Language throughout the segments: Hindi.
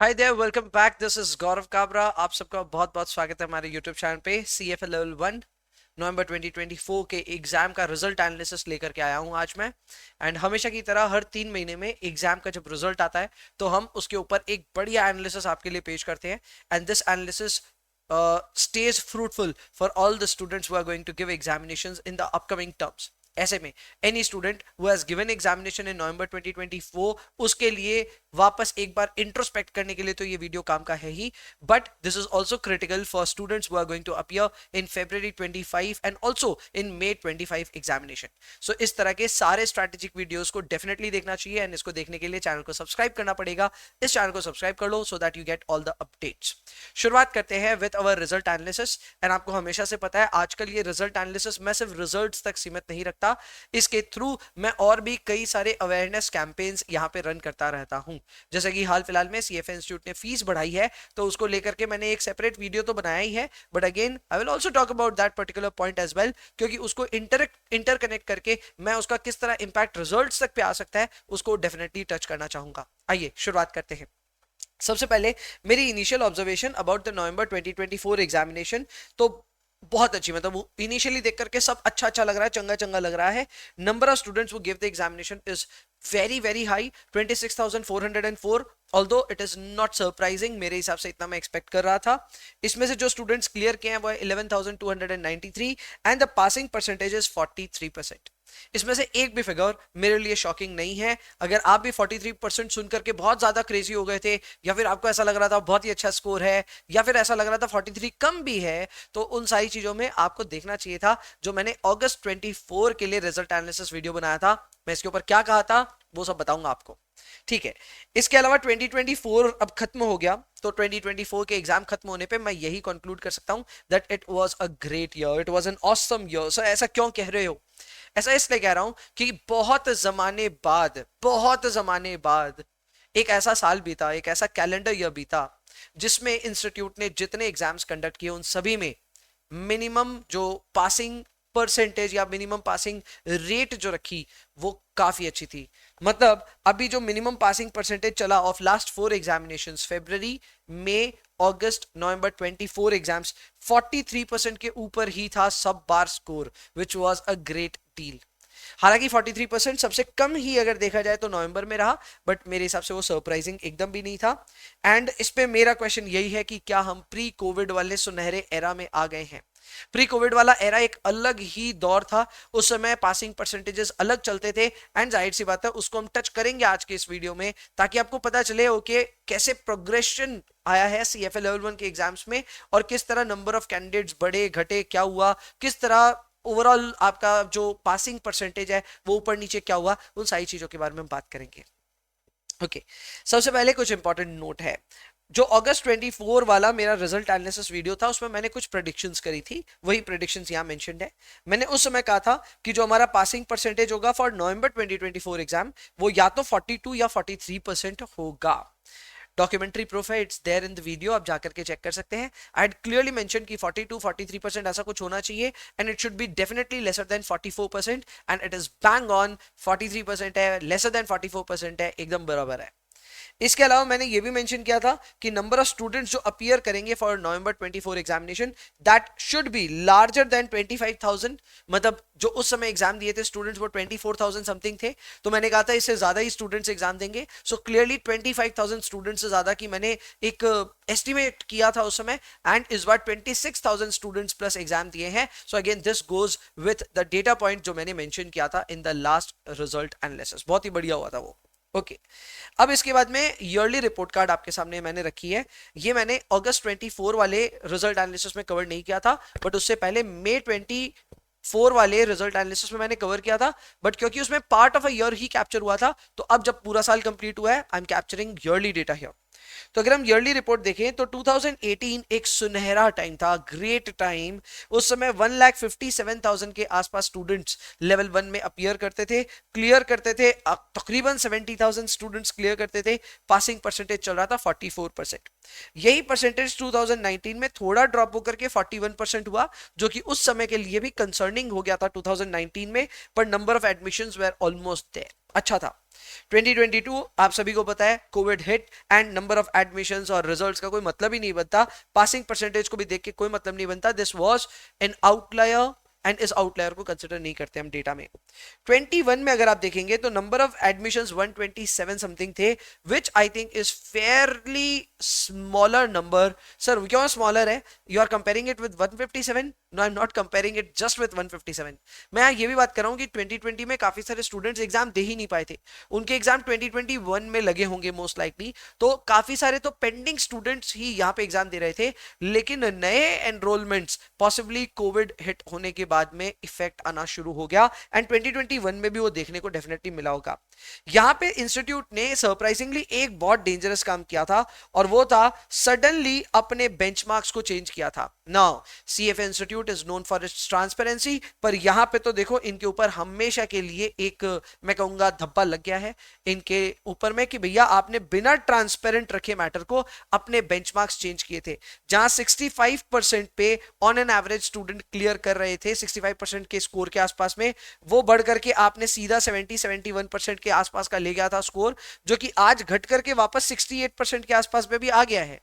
Hi there, welcome back. This is Gaurav Kabra. आप सबका बहुत बहुत स्वागत है हमारे यूट्यूब चैनल पे। CFA लेवल 1 नवंबर 2024 के एग्जाम का रिजल्ट एनालिसिस लेकर के आया हूं आज मैं। एंड हमेशा की तरह हर 3 महीने में एग्जाम का जब रिजल्ट आता है तो हम उसके ऊपर एक बढ़िया एनालिसिस आपके लिए पेश करते हैं। And this analysis stays fruitful for all the students who are going to give examinations in the upcoming terms। ऐसे में any student who has given examination in November 2024 उसके लिए वापस एक बार इंट्रोस्पेक्ट करने के लिए तो ये वीडियो काम का है ही, but this is also critical for students who are going to appear in February 25 and also in May 25 examination. So इस तरह के सारे स्ट्रैटेजिक वीडियोस को डेफिनेटली देखना चाहिए एंड इसको देखने के लिए चैनल को सब्सक्राइब करना पड़ेगा। इस चैनल को सब्सक्राइब कर लो so that you get all the updates. शुरुआत करते हैं with our result analysis. And आपको हमेशा से पता है आजकल ये रिजल्ट एनालिसिस मैं सिर्फ रिजल्ट्स तक सीमित नहीं रखता, इसके थ्रू मैं और भी कई सारे अवेयरनेस कैंपेन्स यहाँ पे रन करता रहता हूँ। जैसे कि हाल फिलहाल में CFA इंस्टीट्यूट ने फीस बढ़ाई है तो उसको लेकर के मैंने एक सेपरेट वीडियो तो बनाया ही है, but again I will also talk about that particular point as well, क्योंकि उसको इंटरकनेक्ट करके मैं उसका किस तरह इंपैक्ट रिजल्ट्स तक पे आ सकता है उसको डेफिनेटली टच करना चाहूंगा। आइए शुरुआत करते हैं। सबसे पहले मेरी initial observation about the November 2024 examination तो बहुत अच्छी, मतलब इनिशियली देख करके सब अच्छा अच्छा लग रहा है, चंगा चंगा लग रहा है। Number of students who give the examination is very very high, 26,404। Although it is not surprising, मेरे हिसाब से इतना मैं एक्सपेक्ट कर रहा था। इसमें से जो स्टूडेंट्स क्लियर किए हैं वो 11,293 and the passing percentage is 43%। इसमें से एक भी फिगर मेरे लिए शॉकिंग नहीं है। अगर आप भी 43% सुन करके बहुत ज्यादा क्रेजी हो गए थे, या फिर आपको ऐसा लग रहा था बहुत ही अच्छा स्कोर है, या फिर ऐसा लग रहा था 43 कम भी है, तो उन सारी चीजों में आपको देखना चाहिए था जो मैंने अगस्त 24 के लिए रिजल्ट एनालिसिस वीडियो बनाया था। मैं इसके ऊपर क्या कहा था वो सब बताऊंगा आपको, ठीक है। इसके अलावा 2024 अब खत्म हो गया, तो 2024 के एग्जाम खत्म होने पे मैं यही कंक्लूड कर सकता हूं that it was a great year, it was an awesome year. So ऐसा क्यों कह रहे हो? ऐसा इसलिए कह रहा हूं कि बहुत जमाने बाद एक ऐसा साल बीता, एक ऐसा कैलेंडर ईयर बीता जिसमें इंस्टीट्यूट ने जितने एग्जाम्स कंडक्ट किए उन सभी में मिनिमम जो पासिंग परसेंटेज या मिनिमम पासिंग रेट जो रखी वो काफी अच्छी थी। मतलब अभी जो मिनिमम पासिंग परसेंटेज चला ऑफ लास्ट 4 एग्जामिनेशंस, फेब्रवरी, मई, अगस्त, नवंबर 24 एग्जाम्स, 43% के ऊपर ही था सब बार score, which was a great deal. हालांकि 43% सबसे कम ही अगर देखा जाए तो नवंबर में रहा, बट मेरे हिसाब से वो सरप्राइजिंग एकदम भी नहीं था। एंड इस पे मेरा क्वेश्चन यही है कि क्या हम प्री कोविड वाले सुनहरे एरा में आ गए हैं? प्री कोविड वाला एरा एक अलग ही दौर था, उस समय पासिंग परसेंटेजेस अलग चलते थे। एंड जाहिर सी बात है उसको हम टच करेंगे आज के इस वीडियो में, ताकि आपको पता चले ओके कैसे प्रोग्रेशन आया है CFA लेवल 1 के एग्जाम्स में, और किस तरह नंबर ऑफ कैंडिडेट्स बढ़े घटे, क्या हुआ, किस तरह ओवरऑल आपका जो पासिंग परसेंटेज है वो ऊपर नीचे क्या हुआ, उन सारी चीजों के बारे में हम बात करेंगे। ओके, सबसे पहले कुछ इंपॉर्टेंट नोट है। जो अगस्त 24 वाला मेरा रिजल्ट एनालिसिस वीडियो था उसमें मैंने कुछ प्रेडिक्शंस करी थी, वही प्रेडिक्शंस यहां मेंशन्ड है। मैंने उस समय कहा था कि जो हमारा पासिंग परसेंटेज होगा फॉर नवंबर 2024 एग्जाम वो या तो 42 या 43% होगा। डॉक्यूमेंट्री प्रूफ है, it's there in the video, आप जाकर के चेक कर सकते हैं। आई हैड क्लियरली मेंशन कि 42-43% ऐसा कुछ होना चाहिए, and it should be definitely lesser than 44%, and it is bang on. 43% है, लेसर देन 44% है, एकदम बराबर है। इसके अलावा मैंने ये भी मेंशन किया था कि नंबर ऑफ स्टूडेंट्स जो अपीयर करेंगे for November 24 examination that should be larger than 25,000। मतलब जो उस समय एग्जाम दिए थे स्टूडेंट्स वो 24,000 समथिंग थे, तो मैंने कहा था इससे ज्यादा ही स्टूडेंट्स एग्जाम देंगे। सो क्लियरली 25,000 स्टूडेंट्स से ज्यादा की मैंने एक एस्टिमेट किया था उस समय, एंड इस बार 26,000 स्टूडेंट्स प्लस एग्जाम दिए हैं। So again this goes with the data point जो मैंने मेंशन किया था in the last result analysis, बहुत ही बढ़िया हुआ था वो। ओके, अब इसके बाद में ईयरली रिपोर्ट कार्ड आपके सामने मैंने रखी है। ये मैंने अगस्त 24 वाले रिजल्ट एनालिसिस में कवर नहीं किया था, बट उससे पहले मई 24 वाले रिजल्ट एनालिसिस में मैंने कवर किया था। बट क्योंकि उसमें part of a year he capture हुआ था, तो अब जब पूरा साल कंप्लीट हुआ है I am capturing yearly data here. तो अगर हम ईयरली रिपोर्ट देखें तो 2018 एक सुनहरा टाइम था, ग्रेट टाइम। उस समय 1,57,000 के आसपास स्टूडेंट्स लेवल 1 में अपीयर करते थे, क्लियर करते थे, तकरीबन 70,000 स्टूडेंट्स क्लियर करते थे। पासिंग परसेंटेज चल रहा था 44%। यही परसेंटेज 2019 में थोड़ा ड्रॉप होकर के 41% हुआ, जो कि उस समय के लिए भी कंसर्निंग हो गया था 2019 में, पर number of admissions were almost there. अच्छा था। 2022 आप सभी को पता है covid hit and number of admissions और रिजल्ट्स का कोई मतलब ही नहीं बनता, पासिंग परसेंटेज को भी देख के कोई मतलब नहीं बनता। This was an outlier and इस आउटलायर को कंसिडर नहीं करते हम डेटा में। 21 में अगर आप देखेंगे तो नंबर ऑफ एडमिशंस 127 समथिंग थे, which I think is fairly smaller number. Sir क्यों स्मॉलर है? You are comparing it with 157? No, I am not comparing it just with 157। मैं ये भी बात कर रहा हूं कि 2020 में काफी सारे स्टूडेंट्स एग्जाम दे ही नहीं पाए थे, उनके एग्जाम 2021 में लगे होंगे मोस्ट लाइकली, तो काफी सारे तो पेंडिंग स्टूडेंट्स ही यहाँ पे एग्जाम दे रहे थे, लेकिन नए एनरोलमेंट्स पॉसिबली कोविड हिट होने के बाद में इफेक्ट आना शुरू हो गया एंड 2021 में भी वो देखने को डेफिनेटली मिला होगा। यहां पे इंस्टीट्यूट ने सरप्राइजिंगली एक बहुत डेंजरस काम किया था और वो था सडनली अपने बेंचमार्क्स को चेंज किया था। Now CFA institute is known for its transparency, पर यहां पे तो देखो इनके ऊपर हमेशा के लिए एक मैं कहूंगा धब्बा लग गया है इनके ऊपर में कि भैया आपने बिना ट्रांसपेरेंट रखे मैटर को अपने बेंचमार्क्स चेंज किए थे। जहां 65% पे on an average student clear कर रहे थे 65% के स्कोर के आसपास में, वो बढ़ करके आपने सीधा 70-71% के आसपास का ले गया था स्कोर, जो कि आज घट करके वापस 68% के आसपास में भी आ गया है।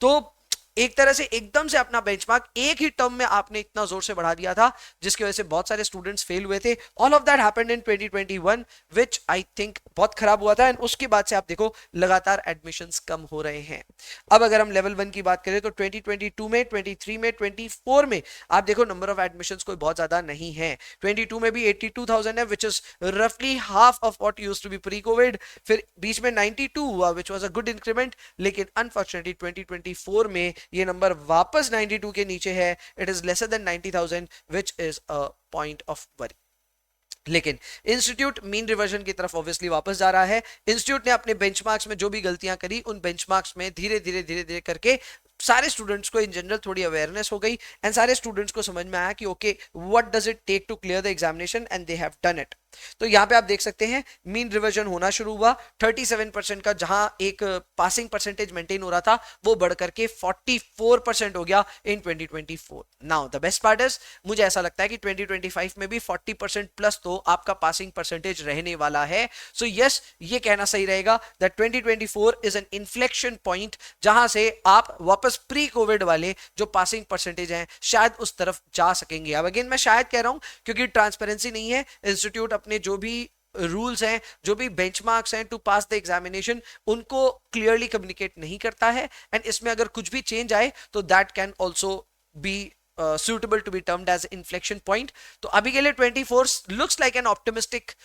तो एक तरह से एकदम से अपना बेंचमार्क एक ही टर्म में आपने इतना जोर से बढ़ा दिया था जिसकी वजह से बहुत सारे स्टूडेंट्स फेल हुए थे। All of that happened in 2021 which I think बहुत खराब हुआ था एंड उसके बाद से आप देखो लगातार एडमिशंस कम हो रहे हैं। अब अगर हम लेवल 1 की बात करें तो 2022 में, 23 में, 24 में आप देखो नंबर ऑफ एडमिशंस कोई बहुत ज्यादा नहीं है। 22 में भी 82,000 है विच इज रफली half of what used to be pre covid, फिर बीच में 92 हुआ which was a good increment, लेकिन अनफॉर्चुनेटली 2024 में ये नंबर वापस 92 के नीचे है। It is lesser than 90,000 which is a point of worry. लेकिन इंस्टीट्यूट मीन रिवर्जन की तरफ ऑब्वियसली वापस जा रहा है। इंस्टीट्यूट ने अपने बेंचमार्क्स में जो भी गलतियां करी उन बेंचमार्क्स में धीरे धीरे करके सारे स्टूडेंट्स को इन जनरल थोड़ी अवेयरनेस हो गई एंड सारे स्टूडेंट्स को समझ में आया कि okay what does it take to clear the examination and they have done it. तो यहां पे आप देख सकते हैं मीन रिवर्जन होना शुरू हुआ। 37% का जहां एक पासिंग परसेंटेज मेंटेन हो रहा था वो बढ़ करके 44% हो गया इन 2024। Now the best part is मुझे ऐसा लगता है कि 2025 में भी 40% प्लस तो आपका पासिंग परसेंटेज रहने वाला है। सो यस, ये कहना सही रहेगा that 2024 is an inflection point जहां से आप वापस प्री कोविड वाले जो पासिंग परसेंटेज हैं शायद उस तरफ जा सकेंगे। अब अगेन मैं शायद कह रहा हूं क्योंकि ट्रांसपेरेंसी नहीं है, इंस्टीट्यूट अपने जो भी रूल्स हैं, जो भी बेंचमार्क्स हैं टू पास द एग्जामिनेशन, उनको क्लियरली कम्युनिकेट नहीं करता है एंड इसमें अगर कुछ भी चेंज आए तो that can also be suitable to be termed as inflection point. तो अभी के लिए 24 looks like an optimistic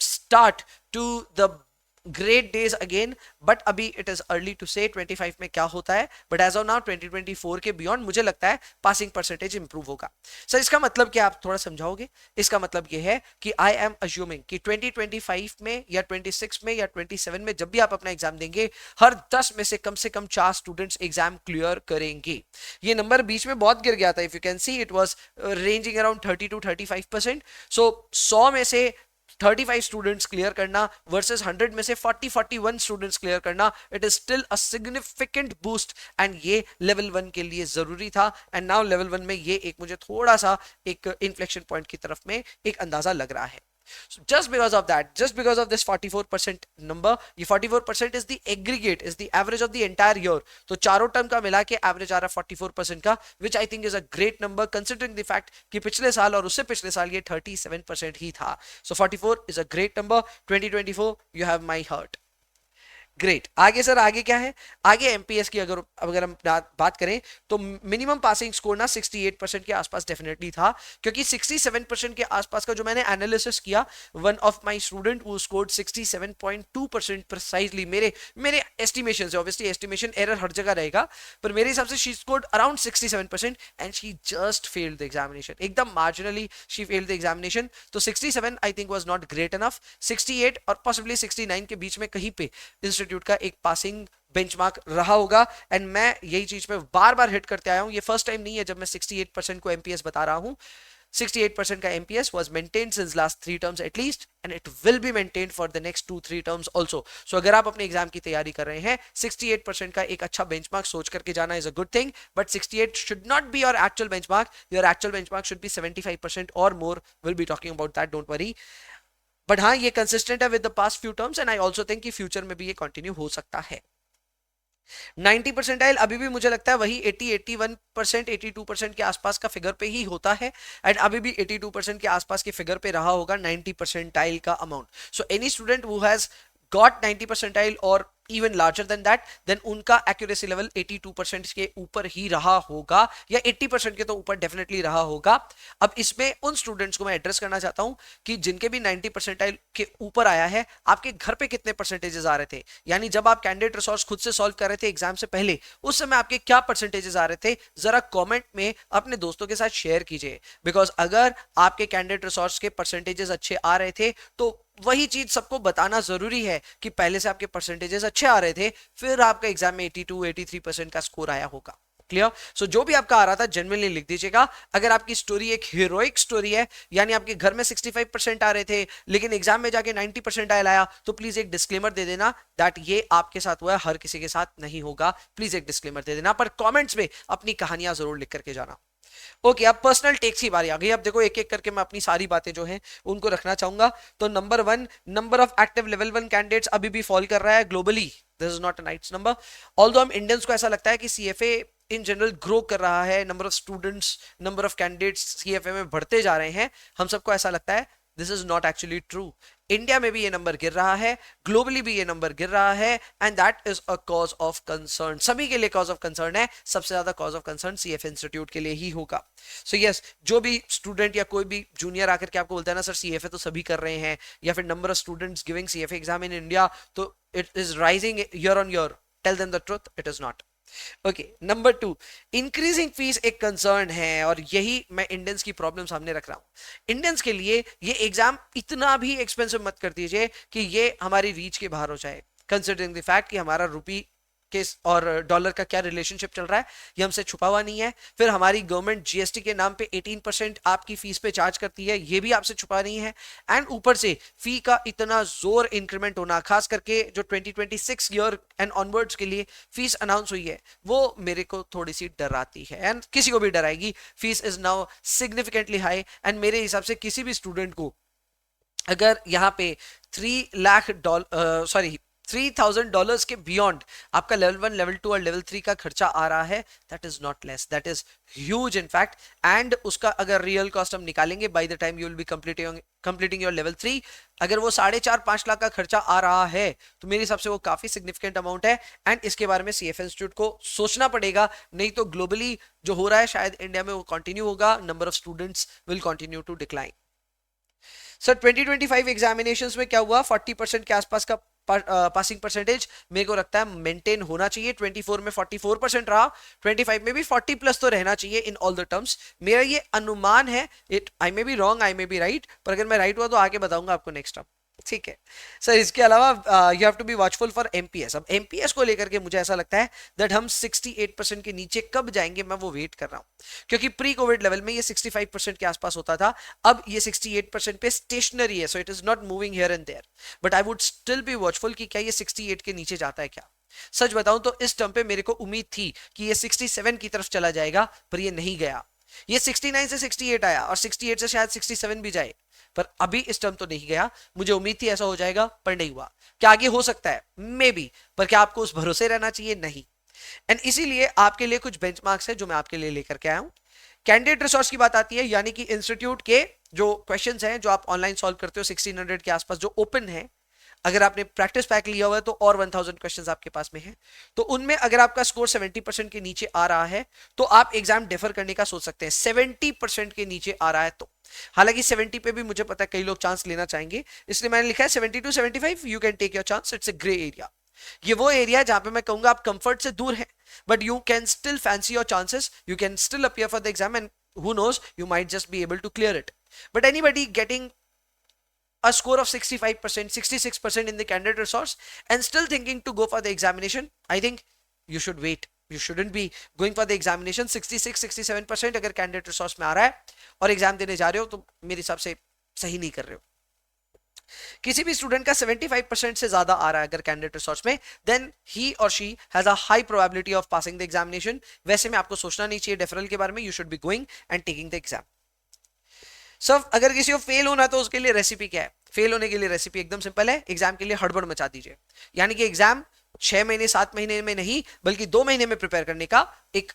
start to the great days again, but अभी it is early to say 25 में क्या होता है, but as of now 2024 के beyond मुझे लगता है passing percentage improve होगा। सर इसका मतलब क्या, आप थोड़ा समझाओगे? इसका मतलब ये है कि I am assuming कि 2025 में या 26 में या 27 में जब भी आप अपना एग्जाम देंगे हर 10 में से कम 4 स्टूडेंट्स एग्जाम क्लियर करेंगे। ये नंबर बीच में बहुत गिर गया था, if you can see it was ranging around 30 to 35%। सो 100 में से 35 स्टूडेंट्स क्लियर करना वर्सेस 100 में से 41 स्टूडेंट्स क्लियर करना, it is still a significant boost and ये लेवल 1 के लिए जरूरी था। एंड नाउ लेवल 1 में ये एक मुझे थोड़ा सा एक इन्फ्लेक्शन पॉइंट की तरफ में एक अंदाजा लग रहा है। So just because of that, just because of this 44% number, ये 44% is the aggregate, is the average of the entire year. तो चारों टर्म का मिला के एवरेज आ रहा है 44% का, which I think is a great number considering the fact कि पिछले साल और उससे पिछले साल ये 37% ही था। So 44 is a great number. 2024 you have my heart. Great. आगे सर, आगे क्या है? आगे एमपीएस की अगर हम बात करें तो मिनिमम पासिंग स्कोर ना 68% के आसपास डेफिनेटली था, क्योंकि 67% के आसपास का जो मैंने एनालिसिस किया, वन ऑफ माय स्टूडेंट वो स्कोर्ड 67.2% प्रिसाइजली। मेरे एस्टिमेशन से, ऑब्वियसली एस्टिमेशन एरर हर जगह रहेगा, पर मेरे हिसाब से she scored around 67% and she just failed the examination, एकदम marginally she failed the examination. तो 67 I think was not great enough. 68 और पॉसिबली 69 के बीच में कहीं पे इंस्टीट्यूट का एक पासिंग बेंचमार्क रहा होगा एंड मैं यही चीज पे बार बार हिट करते आया हूं। ये फर्स्ट टाइम नहीं है जब मैं 68% को एमपीएस बता रहा हूं। 68% का MPS was maintained since last 3 terms at least and it will be maintained for the next 2-3 terms also. So अगर आप अपने एग्जाम की तैयारी कर रहे हैं 68% का एक अच्छा बेंचमार्क सोच करके जाना is a good thing, but 68 should not be your actual benchmark. Your actual benchmark should be 75% or more. We'll be talking about that, don't worry. But हाँ ये कंसिस्टेंट है with the past few terms and I also think कि फ्यूचर में भी ये कंटिन्यू हो सकता है। 90 परसेंटाइल अभी भी मुझे लगता है वही 80 81% 82% के आसपास का फिगर पे ही होता है एंड अभी भी 82% के आसपास के फिगर पे रहा होगा 90 परसेंटाइल का amount. So any student who has got 90 percentile और even larger than that, then उनका एक्यूरेसी लेवल 82% के ऊपर ही रहा होगा या 80% के तो ऊपर डेफिनेटली रहा होगा। अब इसमें उन स्टूडेंट्स को मैं एड्रेस करना चाहता हूं कि जिनके भी 90 परसेंटाइल के ऊपर आया है, आपके घर पे कितने परसेंटेजेस आ रहे थे, यानी जब आप कैंडिडेट रिसोर्स खुद से सॉल्व कर रहे थे एग्जाम से पहले, उस समय आपके क्या परसेंटेजेस आ रहे थे, जरा कॉमेंट में अपने दोस्तों के साथ शेयर कीजिए। बिकॉज अगर आपके कैंडिडेट रिसोर्स के परसेंटेजेस अच्छे आ रहे थे तो वही चीज सबको बताना जरूरी है कि पहले से आपके परसेंटेजेस अच्छे आ रहे थे, फिर आपका एग्जाम में 82 83% का स्कोर आया होगा। क्लियर? सो जो भी आपका आ रहा था जेन्युइनली लिख दीजिएगा। अगर आपकी स्टोरी एक हीरोइक स्टोरी है, यानी आपके घर में 65% आ रहे थे लेकिन एग्जाम में जाके 90% आया, तो प्लीज एक डिस्क्लेमर दे देना दैट ये आपके साथ हुआ है, हर किसी के साथ नहीं होगा। प्लीज एक डिस्क्लेमर दे देना, पर कॉमेंट्स में अपनी कहानियां जरूर लिख करके जाना। ओके, अब पर्सनल टेक्स की बारी आ गई। अब देखो एक एक करके मैं अपनी सारी बातें जो हैं उनको रखना चाहूंगा। तो number 1, number of active level 1 candidates अभी भी फॉल कर रहा है globally. This is not a nice number. Although हम इंडियंस को ऐसा लगता है कि सीएफए इन जनरल ग्रो कर रहा है, number of students, number of candidates CFA में बढ़ते जा रहे हैं, हम सबको ऐसा लगता है। This is not actually true. India में भी ये नंबर गिर रहा है, ग्लोबली भी ये नंबर गिर रहा है and that is a cause of concern. सभी के लिए कॉज ऑफ कंसर्न है, सबसे ज्यादा cause of concern CFA institute के लिए ही होगा। सो यस, जो भी स्टूडेंट या कोई भी जूनियर आकर के आपको बोलता है ना सर सीएफए तो सभी कर रहे हैं, या फिर number of students giving CFA exam in India तो it is rising year on year, tell them the truth, it is not. Okay, number 2, increasing fees एक कंसर्न है और यही मैं इंडियंस की प्रॉब्लम सामने रख रहा हूं। इंडियंस के लिए ये एग्जाम इतना भी एक्सपेंसिव मत कर दीजिए कि ये हमारी रीच के बाहर हो जाए, कंसिडरिंग द फैक्ट कि हमारा रुपी के और डॉलर का क्या रिलेशनशिप चल रहा है, ये हमसे छुपा हुआ नहीं है। फिर हमारी गवर्नमेंट जीएसटी के नाम पे 18% आपकी फीस पे चार्ज करती है, ये भी आपसे छुपा नहीं है। एंड ऊपर से फी का इतना जोर इंक्रीमेंट होना, खास करके जो 2026 ईयर एंड ऑनवर्ड्स के लिए फीस अनाउंस हुई है, वो मेरे को थोड़ी सी डराती है एंड किसी को भी डराएगी। Fees is now significantly high and मेरे हिसाब से किसी भी स्टूडेंट को अगर यहाँ पे $3,000 के बियॉन्ड आपका लेवल 1, लेवल 2 और लेवल 3 का खर्चा आ रहा है, that is not less, that is huge in fact. And उसका अगर रियल कॉस्ट हम निकालेंगे by the time you will be completing your level 3, अगर वो 4.5-5 लाख का खर्चा आ रहा है तो मेरे हिसाब से वो काफी सिग्निफिकेंट अमाउंट है एंड इसके बारे में सीएफए इंस्टीट्यूट को सोचना पड़ेगा। नहीं तो ग्लोबली जो हो रहा है शायद इंडिया में वो कंटिन्यू होगा, number of students will continue to decline. Sir 2025 examinations में क्या हुआ, 40% के आसपास का पासिंग परसेंटेज मेरे को लगता है मेंटेन होना चाहिए। 24 में 44% रहा, 25 में भी 40 प्लस तो रहना चाहिए इन ऑल द टर्म्स। मेरा ये अनुमान है, it I may be wrong, I may be right, पर अगर मैं राइट हुआ तो आगे बताऊंगा आपको नेक्स्ट टाइम, ठीक है। सर इसके अलावा you have to be watchful for MPs. अब एमपीएस को लेकर के मुझे ऐसा लगता है दैट हम 68% के नीचे कब जाएंगे, मैं वो वेट कर रहा हूं, क्योंकि प्री कोविड लेवल में ये 65% के आसपास होता था, अब ये 68% पे स्टेशनरी है, so it is not moving here and there, but I would still be watchful कि क्या ये 68 के नीचे जाता है क्या। सच बताऊं तो इस टर्म पे मेरे को उम्मीद थी कि ये 67 की तरफ चला जाएगा, पर ये नहीं गया। ये 69 से 68 आया और 68 से शायद 67 भी जाए, पर अभी इस टर्म तो नहीं गया। मुझे उम्मीद थी ऐसा हो जाएगा, पर नहीं हुआ। क्या आगे हो सकता है? मे बी, पर क्या आपको उस भरोसे रहना चाहिए? नहीं। एंड इसीलिए आपके लिए कुछ बेंचमार्क्स है जो मैं आपके लिए लेकर के आया हूं। कैंडिडेट रिसोर्स की बात आती है, यानी कि इंस्टीट्यूट के जो क्वेश्चंस हैं जो आप ऑनलाइन सॉल्व करते हो 1600 के आसपास जो ओपन है, अगर आपने प्रैक्टिस पैक लिया हुआ है तो और 1000 क्वेश्चंस आपके पास में है, तो उनमें अगर आपका स्कोर 70% के नीचे आ रहा है तो आप एग्जाम डिफर करने का सोच सकते हैं। 70% के नीचे आ रहा है तो, हालांकि 70 पे भी मुझे पता है कई लोग चांस लेना चाहेंगे, इसलिए मैंने लिखा है 70 to 75 you can take your chance, it's a grey area. ये वो एरिया है जहां पे मैं कहूंगा आप कंफर्ट से दूर हैं, but you can still fancy your chances, you can still appear for the exam and who knows you might just be able to clear it. But anybody getting a score of 65%, 66% in the candidate resource and still thinking to go for the examination, I think you should wait. You shouldn't be going for the examination. 66-67% अगर candidate resource में आ रहा है और एग्जाम देने जा रहे हो तो मेरे हिसाब से सही नहीं कर रहे हो। किसी भी स्टूडेंट का 75% से ज्यादा आ रहा है अगर कैंडिडेट रिसोर्स में, देन ही और she has a high probability of passing the examination. वैसे में आपको सोचना नहीं चाहिए डेफरल के बारे में, you should be going and taking the exam. Sir अगर किसी को फेल होना तो उसके लिए रेसिपी क्या है? फेल होने के लिए रेसिपी एकदम सिंपल है, एग्जाम के लिए हड़बड़ मचा दीजिए। यानी कि एग्जाम 6 महीने 7 महीने में नहीं बल्कि 2 महीने में प्रिपेयर करने का एक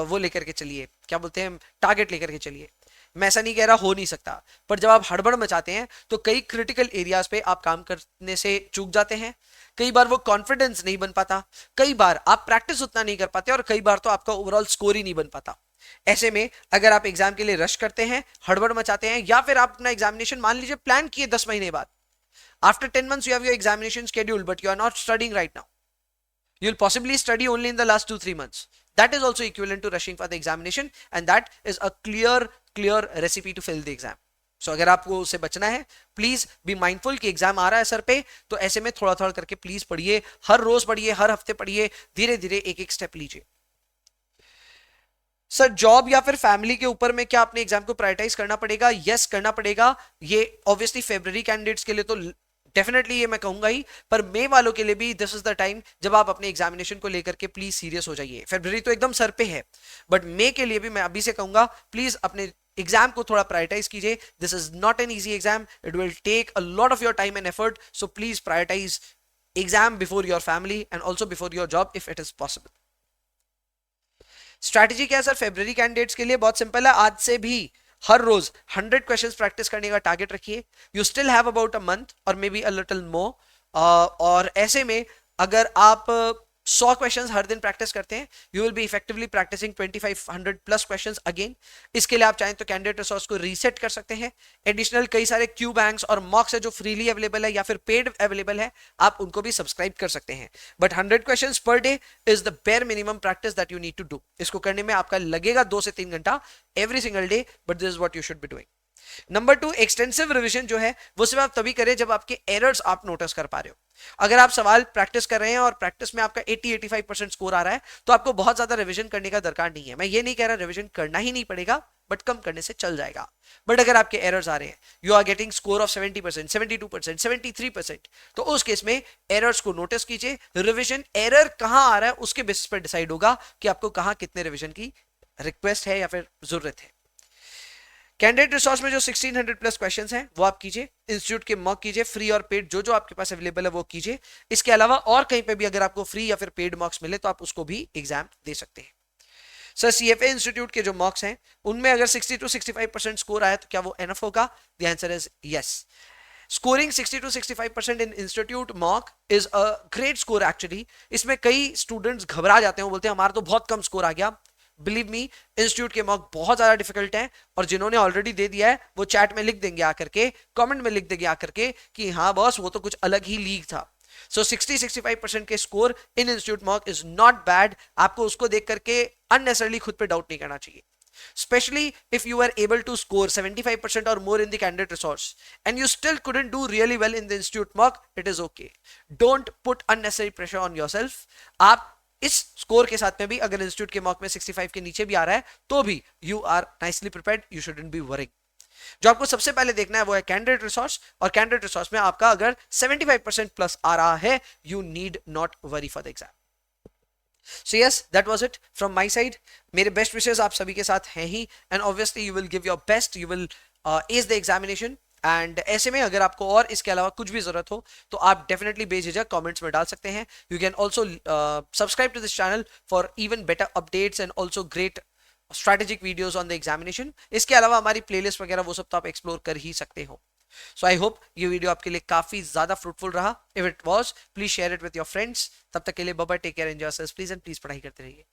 वो लेकर के चलिए, क्या बोलते हैं, टारगेट लेकर के चलिए। मैं ऐसा नहीं कह रहा हो नहीं सकता, पर जब आप हड़बड़ मचाते हैं तो कई क्रिटिकल एरियाज पे आप काम करने से चूक जाते हैं। कई बार वो कॉन्फिडेंस नहीं बन पाता, कई बार आप प्रैक्टिस उतना नहीं कर पाते और कई बार तो आपका ओवरऑल स्कोर ही नहीं बन पाता। ऐसे में अगर आप एग्जाम के लिए रश करते हैं, हड़बड़ मचाते हैं, या फिर आप अपना एग्जामिनेशन मान लीजिए प्लान किए 10 महीने बाद, after 10 months you have your examination schedule but you are not studying right now, you'll possibly study only in the last 2-3 months. That is also equivalent to rushing for the examination and that is a clear recipe to fail the exam. So अगर आपको उससे बचना है, प्लीज बी माइंडफुल कि एग्जाम आ रहा है सर पे, तो ऐसे में थोड़ा थोड़ा करके प्लीज पढ़िए, हर रोज पढ़िए, हर हफ्ते पढ़िए, धीरे धीरे एक एक स्टेप लीजिए। सर जॉब या फिर फैमिली के ऊपर में क्या अपने एग्जाम को प्रायोरिटाइज करना पड़ेगा? यस करना पड़ेगा। ये ऑब्वियसली फेब्रुअरी कैंडिडेट्स के लिए तो डेफिनेटली ये मैं कहूंगा ही, पर मे वालों के लिए भी दिस इज द टाइम जब आप अपने एग्जामिनेशन को लेकर के प्लीज सीरियस हो जाइए। फेब्रुअरी तो एकदम सर पे है, बट मे के लिए भी मैं अभी से कहूंगा प्लीज अपने एग्जाम को थोड़ा प्रायोरिटाइज कीजिए। This is not an easy exam, it will take a lot of your time and effort, so please prioritise exam before your family and also before your job if it is possible. Strategy क्या है सर फेब्रुअरी कैंडिडेट्स के लिए? बहुत सिंपल है, आज से भी हर रोज 100 क्वेश्चंस प्रैक्टिस करने का टारगेट रखिए। You still have about a month और may be a little more, और ऐसे में अगर आप 100 क्वेश्चंस हर दिन प्रैक्टिस करते हैं, you will be effectively practising 2500 plus questions again. इसके लिए आप चाहें तो कैंडिडेट रिसोर्स को रीसेट कर सकते हैं। एडिशनल कई सारे क्यू बैंक्स और मॉक्स है जो फ्रीली अवेलेबल है या फिर पेड अवेलेबल है, आप उनको भी सब्सक्राइब कर सकते हैं। But 100 questions per day is the bare minimum practice that you need to do. इसको करने में आपका लगेगा 2 से 3 घंटा every single day, but this is what you should be doing. Number 2, extensive revision जो है वो सिर्फ आप तभी करें जब आपके एरर्स आप नोटिस कर पा रहे हो। अगर आप सवाल प्रैक्टिस कर रहे हैं और प्रैक्टिस में आपका 80-85% स्कोर आ रहा है, तो आपको बहुत ज्यादा रिवीजन करने का दरकार नहीं है। मैं ये नहीं कह रहा रिवीजन करना ही नहीं पड़ेगा, बट कम करने से चल जाएगा। बट अगर आपके एरर्स आ रहे हैं, you are getting score of 70%, 72%, 73%, तो उस केस में एरर्स को नोटिस कीजिए। रिवीजन एरर कहां आ रहा है उसके बेसिस पर डिसाइड होगा कि आपको कहां कितने रिवीजन की रिक्वेस्ट है या फिर जरूरत है। कैंडिडेट रिसोर्स में जो 1600 प्लस क्वेश्चंस हैं वो आप कीजिए, इंस्टीट्यूट के मॉक कीजिए, फ्री और पेड जो जो आपके पास अवेलेबल है वो कीजिए। इसके अलावा और कहीं पे भी अगर आपको फ्री या फिर पेड मॉक्स मिले तो आप उसको भी एग्जाम दे सकते हैं। सर सीएफए इंस्टीट्यूट के जो मॉक्स हैं उनमें अगर 60 to 65% स्कोर आया तो क्या वो एनफ होगा? The answer is yes. Scoring 60 to 65% in institute mock is a great score actually. इसमें कई स्टूडेंट्स घबरा जाते हैं, बोलते हैं हमारा तो बहुत कम स्कोर आ गया। बिलीव मी, इंस्टीट्यूट के मॉक बहुत ज्यादा डिफिकल्ट है, और जिन्होंने ऑलरेडी दे दिया है वो चैट में लिख देंगे आकर के, कमेंट में लिख देंगे आकर के कि हाँ बॉस वो तो कुछ अलग ही लीक था। सो 60-65% के score in institute mock is not bad. आपको उसको देख करके अननेसेसरली खुद पे डाउट नहीं करना चाहिए। Especially if you were able to score 75% or more in the candidate resource and you still couldn't do really well in the institute mock, it is okay. Don't put unnecessary pressure on yourself. आप इस स्कोर के साथ में भी अगर इंस्टीट्यूट के मॉक में 65 के नीचे भी आ रहा है तो भी you are nicely prepared, you shouldn't be worrying. जो आपको सबसे पहले देखना है वो है कैंडिडेट रिसोर्स, और कैंडिडेट रिसोर्स में आपका अगर 75% प्लस आ रहा है, you need not worry for the exam. So yes, that was it from my side. मेरे बेस्ट विशेस आप सभी के साथ हैं ही, and obviously you will give your best, you will ace the examination. And ऐसे में अगर आपको और इसके अलावा कुछ भी जरूरत हो तो आप डेफिनेटली बेझिझक कमेंट्स में डाल सकते हैं। You can also subscribe to this channel for even better updates and also great strategic videos on the examination. इसके अलावा हमारी प्लेलिस्ट वगैरह वो सब तो आप एक्सप्लोर कर ही सकते हो। सो आई होप ये वीडियो आपके लिए काफी ज्यादा फ्रूटफुल रहा। If it was, please share it with your friends. तब तक के लिए bye bye, take care, enjoy yourselves please, and please पढ़ाई करते रहिए।